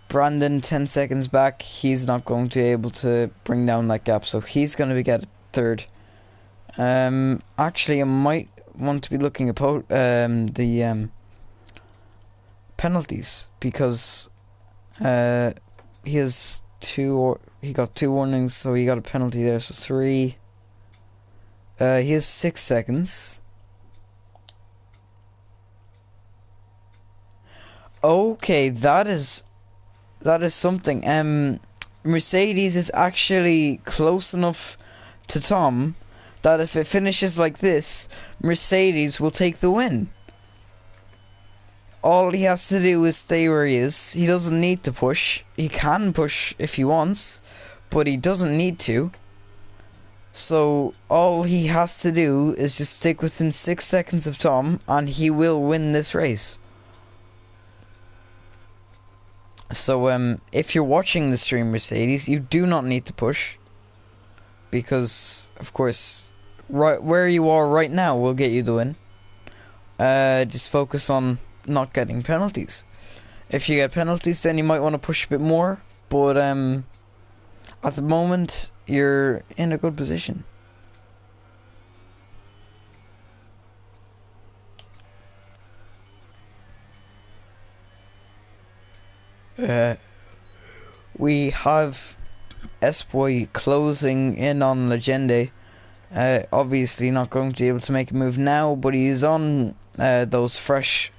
Brandon 10 seconds back. He's not going to be able to bring down that gap, so he's going to get third. Actually, I might want to be looking at the penalties, because he has he got 2 warnings, so he got a penalty there, so 3. He has 6 seconds. Okay, that is something. Mercedes is actually close enough to Tom that if it finishes like this, Mercedes will take the win. All he has to do is stay where he is. He doesn't need to push. He can push if he wants, but he doesn't need to. So all he has to do is just stick within 6 seconds of Tom, and he will win this race. So if you're watching the stream, Mercedes, you do not need to push, because of course right where you are right now will get you the win. Just focus on not getting penalties. If you get penalties, then you might want to push a bit more, but at the moment you're in a good position. We have S-Boy closing in on Legende. Obviously not going to be able to make a move now, but he's on those fresh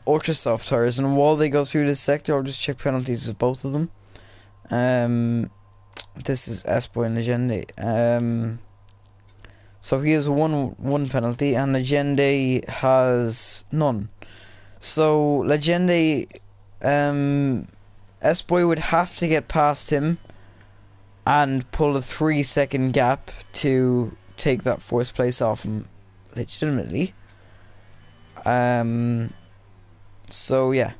ultra soft tires, and while they go through this sector, I'll just check penalties with both of them. This is S-Boy and Legende. So he has one penalty, and Legende has none. So Legende, S-Boy would have to get past him and pull a 3-second gap to take that 4th place off him legitimately. So yeah.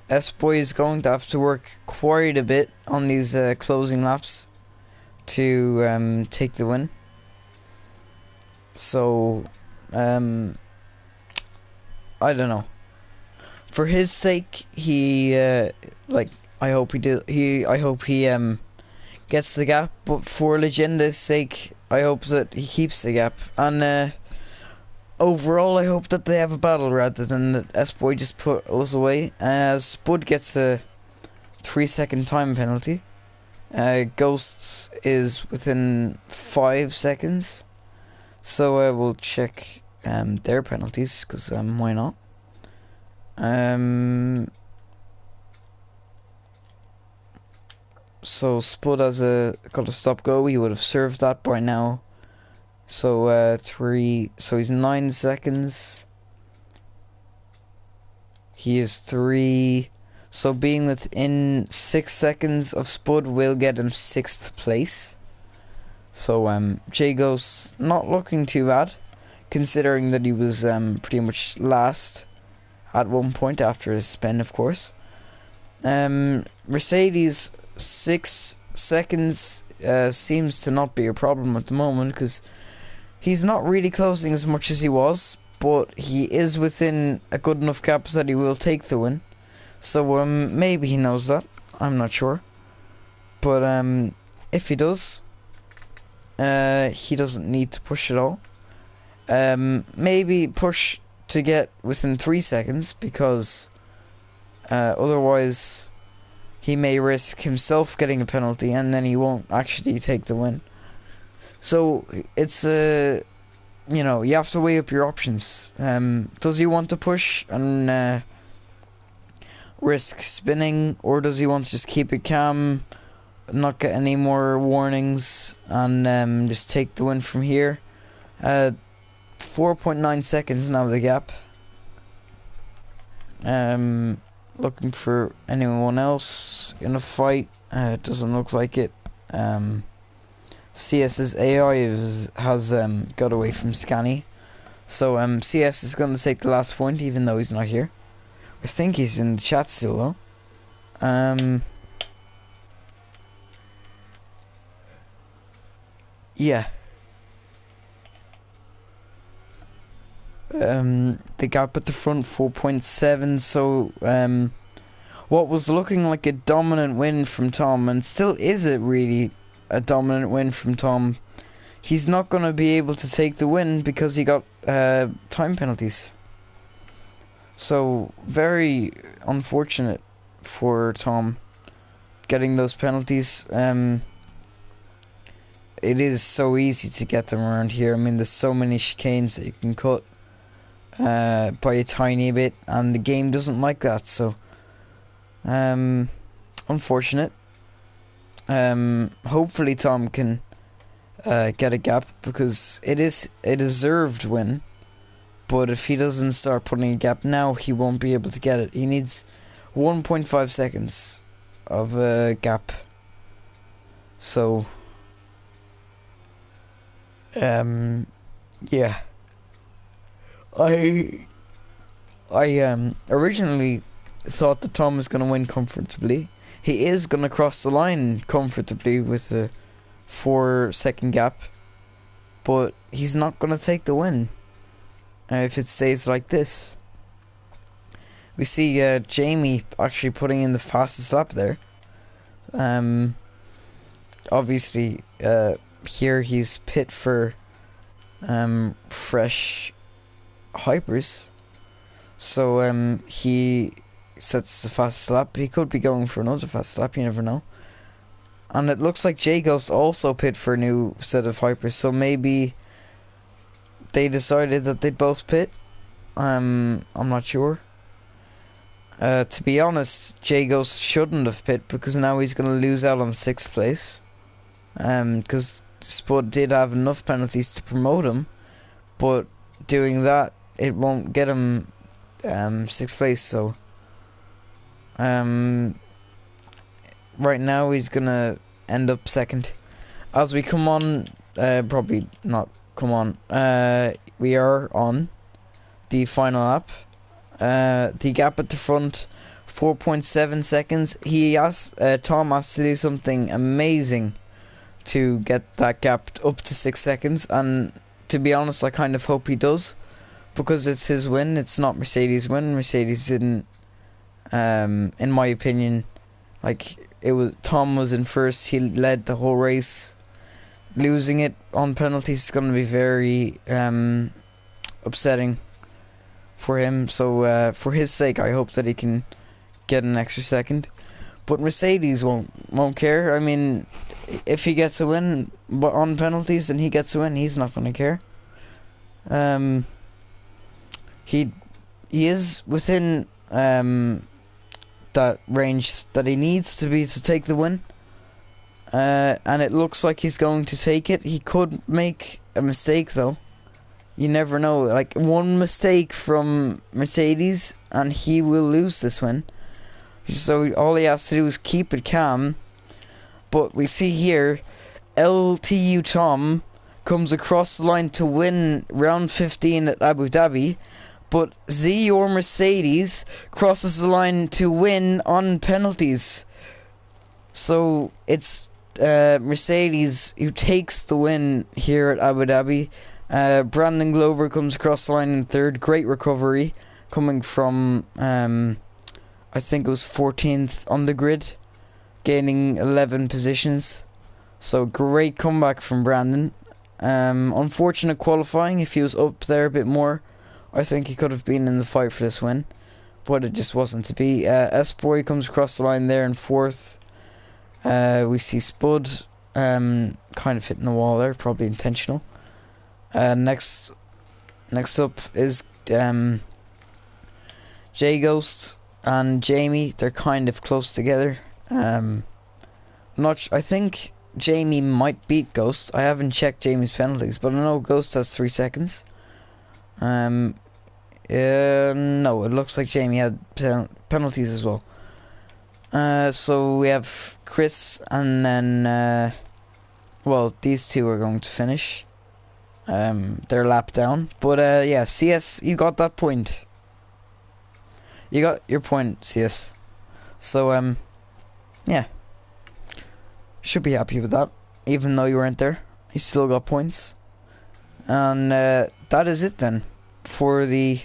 S-Boy is going to have to work quite a bit on these closing laps to take the win. So I don't know. For his sake, I hope he gets the gap. But for Legenda's sake, I hope that he keeps the gap. And overall, I hope that they have a battle rather than that S-Boy just put us away. Spud gets a 3-second time penalty. Ghosts is within 5 seconds. So I will check their penalties, because why not? So Spud has got a stop go. He would have served that by now. So 3. So he's 9 seconds. He is 3. So being within 6 seconds of Spud will get him 6th place. So J Ghost not looking too bad, considering that he was pretty much last at one point after his spin, of course. Mercedes 6 seconds seems to not be a problem at the moment, because he's not really closing as much as he was, but he is within a good enough gap that he will take the win. So maybe he knows that. I'm not sure, but if he does, he doesn't need to push at all. Maybe push to get within 3 seconds, because otherwise he may risk himself getting a penalty and then he won't actually take the win. So it's you know, you have to weigh up your options. Does he want to push and risk spinning, or does he want to just keep it calm, not get any more warnings, and just take the win from here? 4.9 seconds now the gap. Looking for anyone else in a fight. It doesn't look like it. CS's AI has got away from Scanny. So CS is going to take the last point, even though he's not here. I think he's in the chat still though. Yeah. The gap at the front 4.7, so what was looking like a dominant win from Tom, and still is it really a dominant win from Tom, he's not going to be able to take the win because he got time penalties. So very unfortunate for Tom getting those penalties. It is so easy to get them around here. I mean, there's so many chicanes that you can cut by a tiny bit, and the game doesn't like that. So unfortunate. Hopefully Tom can get a gap, because it is a deserved win, but if he doesn't start putting a gap now, he won't be able to get it. He needs 1.5 seconds of a gap. So yeah, I originally thought that Tom was going to win comfortably. He is going to cross the line comfortably with a 4-second gap, but he's not going to take the win if it stays like this. We see Jamie actually putting in the fastest lap there. Obviously here he's pit for fresh hypers, so he sets the fastest lap. He could be going for another fast lap, you never know. And it looks like J Ghost also pit for a new set of hypers, so maybe they decided that they'd both pit. I'm not sure. To be honest, Jagos shouldn't have pit because now he's going to lose out on 6th place. Because Spud did have enough penalties to promote him, but doing that, it won't get him 6th place. So right now he's going to end up 2nd. As we come on, probably not come on, we are on the final lap. The gap at the front, 4.7 seconds. Tom has to do something amazing to get that gap up to 6 seconds, and to be honest, I kind of hope he does, because it's his win. It's not Mercedes' win. Mercedes didn't, in my opinion, Tom was in first. He led the whole race. Losing it on penalties is going to be very upsetting for him. So for his sake, I hope that he can get an extra second. But Mercedes won't care. I mean, if he gets a win on penalties and he gets a win, he's not going to care. He is within that range that he needs to be to take the win. And it looks like he's going to take it. He could make a mistake though. You never know. Like, one mistake from Mercedes and he will lose this win. So all he has to do is keep it calm. But we see here, LTU Tom comes across the line to win round 15 at Abu Dhabi. But Z or Mercedes crosses the line to win on penalties. So it's Mercedes who takes the win here at Abu Dhabi. Brandon Glover comes across the line in 3rd. Great recovery coming from, I think it was 14th on the grid, gaining 11 positions. So great comeback from Brandon. Unfortunate qualifying. If he was up there a bit more, I think he could have been in the fight for this win, but it just wasn't to be. S-Boy comes across the line there in 4th. We see Spud kind of hitting the wall there, probably intentional. Next up is J-Ghost and Jamie. They're kind of close together. I think Jamie might beat Ghost. I haven't checked Jamie's penalties, but I know Ghost has 3 seconds. No, it looks like Jamie had penalties as well. So we have Chris, and then these two are going to finish. They're lap down, but yeah, CS, you got that point. You got your point, CS. So yeah, should be happy with that. Even though you weren't there, you still got points. And that is it then for the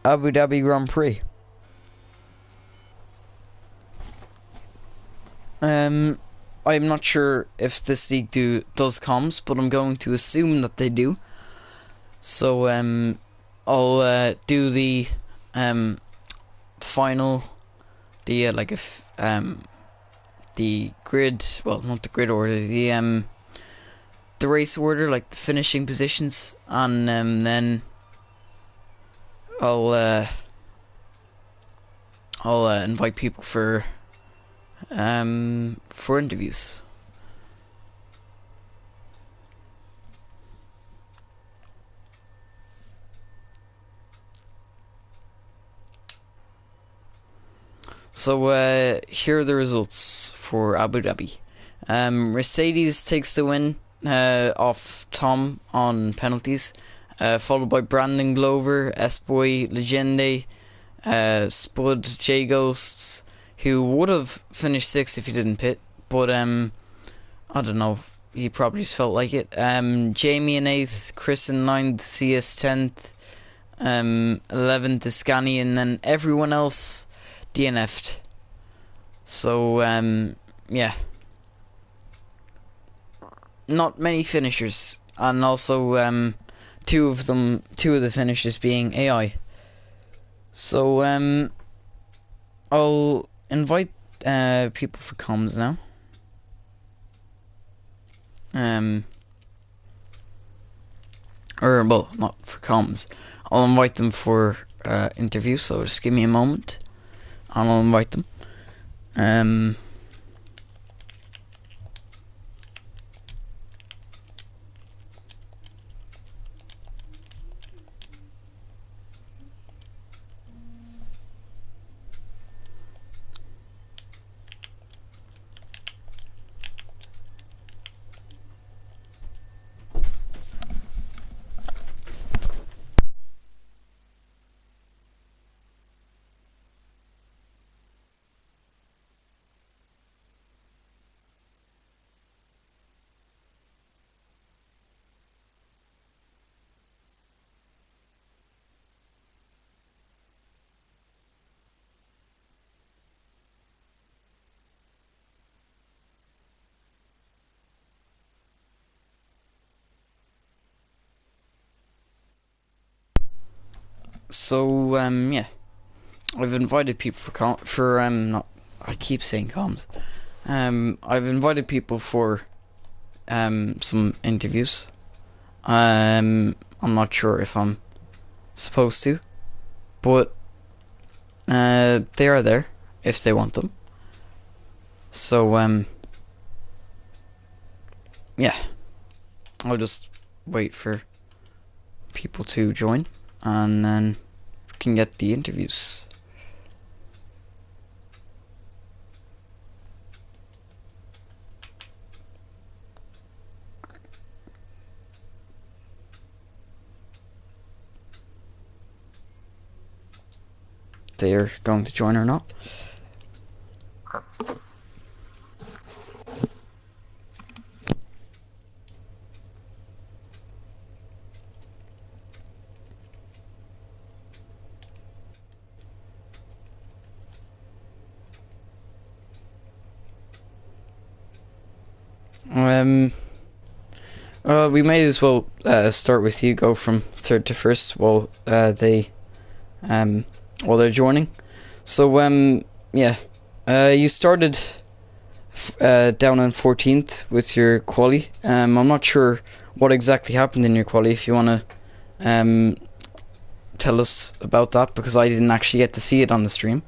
Abu Dhabi Grand Prix. I'm not sure if this league does comms, but I'm going to assume that they do. So I'll do the final, the the grid, well, not the grid order, the race order, like the finishing positions, and then I'll invite people for interviews. So here are the results for Abu Dhabi. Mercedes takes the win off Tom on penalties, followed by Brandon Glover, S-Boy, Legende, Spud, J-Ghosts, who would have finished 6th if he didn't pit, but I don't know, he probably just felt like it. Jamie in 8th, Chris in 9th, CS 10th, 11th Iscani, and then everyone else DNF'd. So yeah, not many finishers, and also two of the finishers being AI. So I'll invite people for comms now. Or well, not for comms. I'll invite them for interview. So just give me a moment. and I'll invite them. So yeah, I've invited people for not, I keep saying comms. I've invited people for some interviews. I'm not sure if I'm supposed to, but they are there if they want them. So yeah, I'll just wait for people to join, and then we can get the interviews. They are going to join or not. We may as well start with you. Go from third to first while they're joining. So yeah, you started down on 14th with your quali. I'm not sure what exactly happened in your quali. If you want to tell us about that, because I didn't actually get to see it on the stream.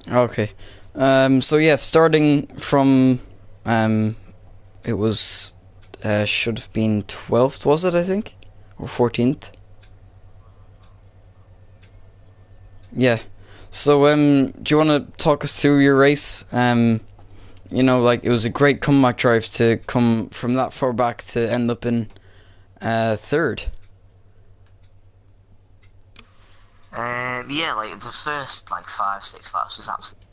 Okay. So yeah, starting from it was should have been 12th, was it, I think? Or 14th? Yeah. So do you want to talk us through your race? You know, like, it was a great comeback drive to come from that far back to end up in third. Yeah, like the first like 5-6 laps was absolutely.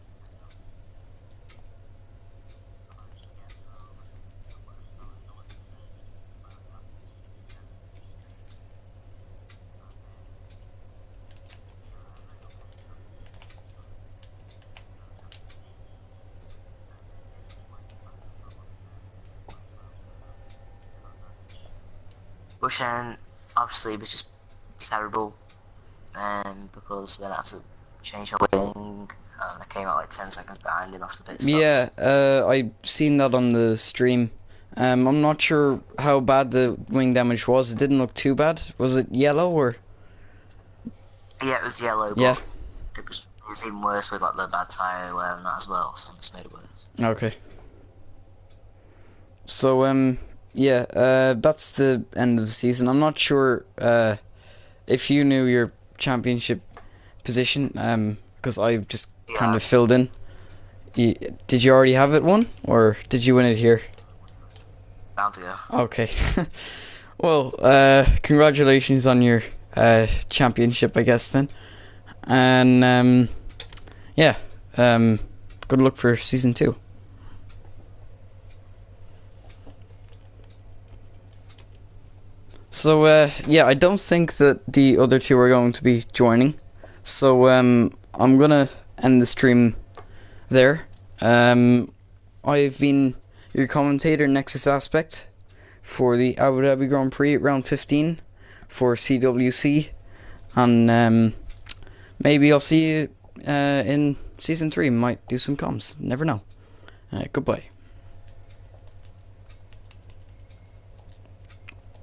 Which then obviously was just terrible, because then I had to change my wing, and I came out like 10 seconds behind him after pit stops. Yeah, I seen that on the stream. I'm not sure how bad the wing damage was. It didn't look too bad. Was it yellow or? Yeah, it was yellow. But yeah. It was even worse with like the bad tyre wear and that as well, so it's made it worse. Okay. So yeah, that's the end of the season. I'm not sure if you knew your championship position, because I just kind of filled in. Did you already have it won, or did you win it here? Bound to go. Okay. Well, congratulations on your championship, I guess, then. And yeah, good luck for season 2. So yeah, I don't think that the other two are going to be joining. So I'm gonna end the stream there. I've been your commentator, Nexus Aspect, for the Abu Dhabi Grand Prix round 15 for CWC, and maybe I'll see you in season 3. Might do some comms. Never know. Goodbye.